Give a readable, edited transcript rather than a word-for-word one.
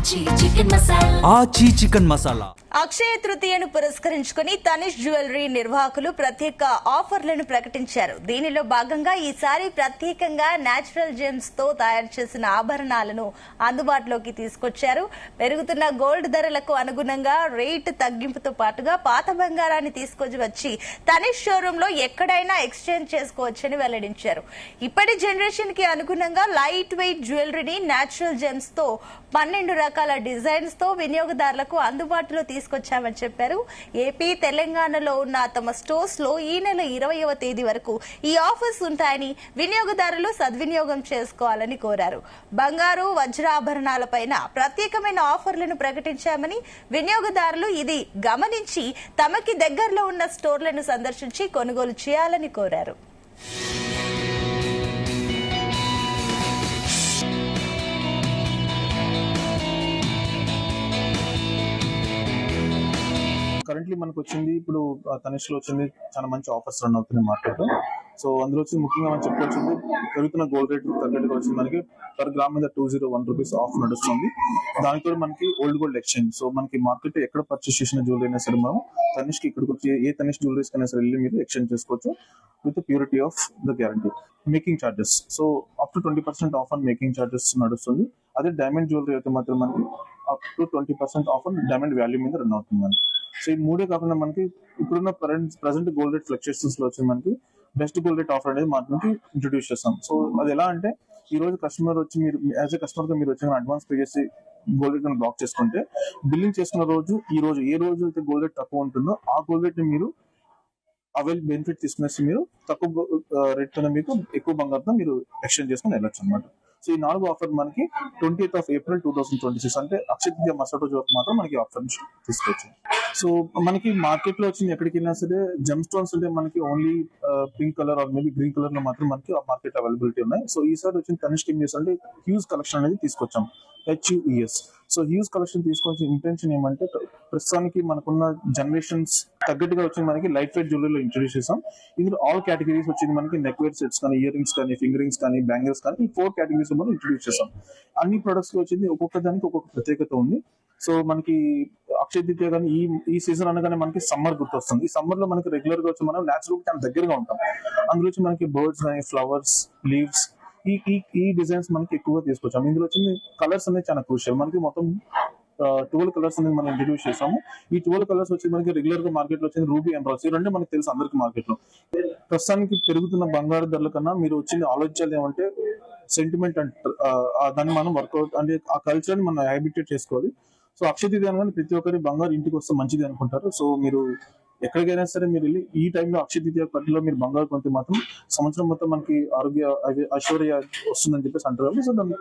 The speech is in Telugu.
ఆచి చికెన్ మసాలా. అక్షయ తృతీయను పురస్కరించుకుని తనిష్ జ్యువెలరీ నిర్వాహకులు ప్రత్యేక ఆఫర్లను ప్రకటించారు. దీనిలో భాగంగా ఈసారి ప్రత్యేకంగా నేచురల్ జెమ్స్ తో తయారు చేసిన ఆభరణాలను అందుబాటులోకి తీసుకొచ్చారు. పెరుగుతున్న గోల్డ్ ధరలకు అనుగుణంగా రేటు తగ్గింపుతో పాటుగా పాత బంగారాన్ని తీసుకొచ్చి వచ్చి తనిష్ షోరూమ్ లో ఎక్కడైనా ఎక్స్చేంజ్ చేసుకోవచ్చని వెల్లడించారు. ఇప్పటి జనరేషన్ కి అనుగుణంగా లైట్ వెయిట్ జ్యువెలరీని నేచురల్ జెమ్స్ తో 12 రకాల డిజైన్స్ తో వినియోగదారులకు అందుబాటులో తీసుకొచ్చామని చెప్పారు. ఏపీ, తెలంగాణలో ఉన్న తమ స్టోర్స్ లో ఈ నెల 20వ తేదీ వరకు ఈ ఆఫర్స్ ఉంటాయని వినియోగదారులు సద్వినియోగం చేసుకోవాలని కోరారు. బంగారు, వజ్రాభరణాలపైన ప్రత్యేకమైన ఆఫర్లను ప్రకటించామని వినియోగదారులు ఇది గమనించి తమకి దగ్గరలో ఉన్న స్టోర్లను సందర్శించి కొనుగోలు చేయాలని కోరారు. కరెంట్లీ మనకు వచ్చింది ఇప్పుడు తనిష్ లో వచ్చింది చాలా మంచి ఆఫర్స్ రన్ అవుతున్నాయి మార్కెట్ లో. సో అందులో వచ్చి ముఖ్యంగా మనం చెప్పుకొచ్చింది పెరుగుతున్న గోల్డ్ రేట్ తగ్గట్టుగా వచ్చింది మనకి పర్ గ్రామ్ మీద 201 రూపీస్ ఆఫ్ నడుస్తుంది. దానితో మనకి ఓల్డ్ గోల్డ్ ఎక్స్చేంజ్. సో మనకి మార్కెట్ ఎక్కడ పర్చేస్ చేసిన జ్యువెలరీ అయినా సరే మనం తనిష్ కి ఇక్కడికి వచ్చి ఏ తనిష్ జ్యువెలరీస్ కైనా సరే వెళ్ళి మీరు ఎక్స్చేంజ్ చేసుకోవచ్చు with purity of the guarantee. Making charges so up to 20% of on making charges నడుస్తుంది. అదే డైమండ్ జ్యువెలరీ అయితే మాత్రం మనకి up to 20% of on diamond value మీద రన్ అవుతుంది మనకి. సో ఈ మూడే కాకుండా మనకి ఇప్పుడున్న ప్రజెంట్ గోల్డ్ రేట్ ఫ్లక్చుయేషన్స్ లో వచ్చి మనకి బెస్ట్ గోల్డ్ రేట్ ఆఫర్ అనేది మనకి ఇంట్రొడ్యూస్ చేస్తాం. సో అది ఎలా అంటే ఈ రోజు కస్టమర్ వచ్చి మీరు యాజ్ ఎ కస్టమర్ గా మీరు వచ్చి అడ్వాన్స్ పే చేసి గోల్డ్ రేట్ బ్లాక్ చేసుకుంటే బిల్లింగ్ చేసుకున్న రోజు ఈ రోజు ఏ రోజు అయితే గోల్డ్ రేట్ తక్కువ ఉంటుందో ఆ గోల్డ్ రేట్ ని మీరు బెనిఫిట్ తీసుకునేసి మీరు తక్కువ రేట్ తో మీకు ఎక్కువ బంగారంతో మీరు ఎక్స్చేంజ్ చేసుకుని వెళ్ళొచ్చు అనమాట. సో ఈ 4 ఆఫర్ మనకి 20th of April 2026 అంటే అక్షయ తృతీయ మరుసటి రోజు వరకు మాత్రం మనకి ఆఫర్ తీసుకోవచ్చు. సో మనకి మార్కెట్ లో వచ్చింది ఎక్కడికి వెళ్ళినా సరే జెమ్ స్టోన్స్ అంటే మనకి only pink colour or maybe green colour లో మాత్రం మనకి మార్కెట్ అవైలబిలిటీ ఉన్నాయి. సో ఈసారి వచ్చిన తనిష్క్ ఏం చేస్తారంటే హ్యూజ్ కలెక్షన్ అనేది తీసుకొచ్చాం. HUES. సో హ్యూజ్ కలెక్షన్ తీసుకొచ్చిన ఇంటెన్షన్ ఏమంటే ప్రస్తుతానికి మనకున్న జనరేషన్స్ తగ్గట్టుగా వచ్చి మనకి లైట్ వెయిట్ జ్యువెలరీలో ఇంట్రొడ్యూస్ చేసాం. ఇందులో ఆల్ కేటగిరీస్ వచ్చింది మనకి నెక్ వేర్ సెట్స్ కానీ, ఇయర్ రింగ్స్ కానీ, ఫింగర్ రింగ్స్ కానీ, బ్యాంగిల్స్ కానీ ఈ 4 కేటగిరీస్ మనం ఇంట్రొడ్యూస్ చేసాం. అన్ని ప్రొడక్ట్స్ వచ్చింది ఒక్కొక్క దానికి ఒక్కొక్క ప్రత్యేకత ఉంది. సో మనకి అక్షయ తృతీయ కానీ ఈ సీజన్ అనగానే మనకి సమ్మర్ గుర్తొస్తుంది. ఈ సమ్మర్ లో మనకి రెగ్యులర్ గా వచ్చి మనం నేచురల్ చాలా దగ్గరగా ఉంటాం. అందులో వచ్చి మనకి బర్డ్స్ కానీ, ఫ్లవర్స్, లీవ్స్ ఈ డిజైన్స్ మనకి ఎక్కువగా తీసుకొచ్చాము. ఇందులో వచ్చింది కలర్స్ అనేది చాలా క్రూషియల్. మనకి మొత్తం 12 కలర్స్ అనేది మనం ఇంట్రొడ్యూస్ చేసాము. ఈ 12 కలర్స్ వచ్చి మనకి రెగ్యులర్ గా మార్కెట్ లో వచ్చింది రూబీ, ఎమరాల్డ్స్. ఈ రెండు మనకి తెలుసు అందరికి మార్కెట్ లో. ప్రస్తుతానికి పెరుగుతున్న బంగారు ధరల కన్నా మీరు వచ్చింది ఆలోచించాలి ఏమంటే సెంటిమెంట్ అంటారు. దాన్ని మనం వర్కౌట్ అంటే ఆ కల్చర్ ని మనం హ్యాబిటేట్ చేసుకోవాలి. సో అక్షయ తృతీయ అనగానే ప్రతి ఒక్కరి బంగారు ఇంటికి వస్తే మంచిది అనుకుంటారు. సో మీరు ఎక్కడికైనా సరే మీరు వెళ్ళి ఈ టైంలో అక్షయ తృతీయ పట్టిలో మీరు బంగారు కొంటే మాత్రం సంవత్సరం మొత్తం మనకి ఆరోగ్య ఐశ్వర్య వస్తుందని చెప్పేసి అంటారు. సో దాన్ని